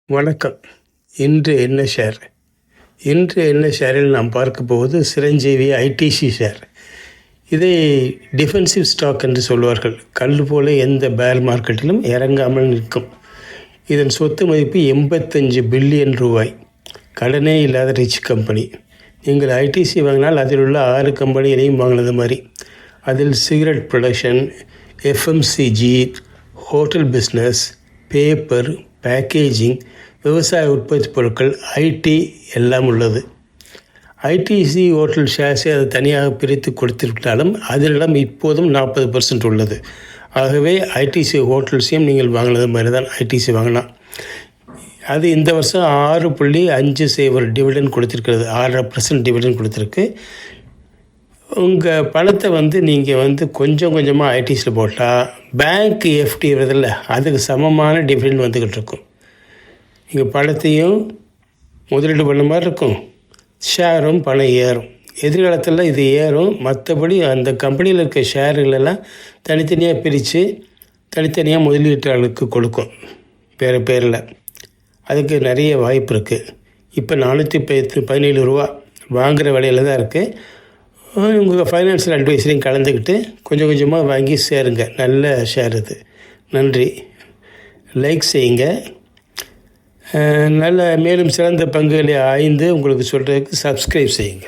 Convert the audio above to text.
வணக்கம். இன்று என்ன ஷேர்? இன்று என்ன ஷேரில் நாம் பார்க்க போவது சிரஞ்சீவி ஐடிசி ஷேர். இதை டிஃபென்சிவ் ஸ்டாக் என்று சொல்வார்கள். கல் போல எந்த பேர் மார்க்கெட்டிலும் இறங்காமல் நிற்கும். இதன் சொத்து மதிப்பு 85 பில்லியன் ரூபாய். கடனே இல்லாத ரிச் கம்பெனி. நீங்கள் ஐடிசி வாங்கினால் அதில் உள்ள 6 கம்பெனிகளையும் வாங்கினது மாதிரி. அதில் cigarette production, FMCG, hotel business, paper, packaging, விவசாய உற்பத்தி பொருட்கள், ஐடி எல்லாம் உள்ளது. ஐடிசி ஹோட்டல் ஷேர்ஸை அது தனியாக பிரித்து கொடுத்துவிட்டாலும் அதிலிடம் இப்போதும் 40% உள்ளது. ஆகவே ஐடிசி ஹோட்டல்ஸையும் நீங்கள் வாங்கினது மாதிரி தான் ஐடிசி வாங்கலாம். அது இந்த வருஷம் 6.5 டிவிடெண்ட் கொடுத்துருக்கிறது. 6.5% டிவிடெண்ட் கொடுத்துருக்கு. உங்கள் பணத்தை நீங்கள் கொஞ்சம் கொஞ்சமாக ஐடிசியில் போட்டால் பேங்க் எஃப்டி வருதில்ல, அதுக்கு சமமான டிவிடெண்ட் வந்துக்கிட்டு இருக்கும். நீங்கள் பணத்தையும் முதலீடு பண்ண மாதிரி இருக்கும், ஷேரும் பணம் ஏறும். எதிர்காலத்தில் இது ஏறும். மற்றபடி அந்த கம்பெனியில் இருக்க ஷேர்களெல்லாம் தனித்தனியாக பிரித்து தனித்தனியாக முதலீட்டாளருக்கு கொடுக்கும் வேறு பேரில். அதுக்கு நிறைய வாய்ப்பு இருக்குது. இப்போ 417 ரூபா வாங்குகிற விலையில் தான் இருக்குது. உங்கள் ஃபைனான்ஷியல் அட்வைஸரையும் கலந்துக்கிட்டு கொஞ்சம் கொஞ்சமாக வாங்கி சேருங்க. நல்ல ஷேர் இது. நன்றி. லைக் செய்யுங்க. நல்ல மேலும் சிறந்த பங்குகளை ஆய்ந்து உங்களுக்கு சொல்கிறதுக்கு சப்ஸ்கிரைப் செய்யுங்க.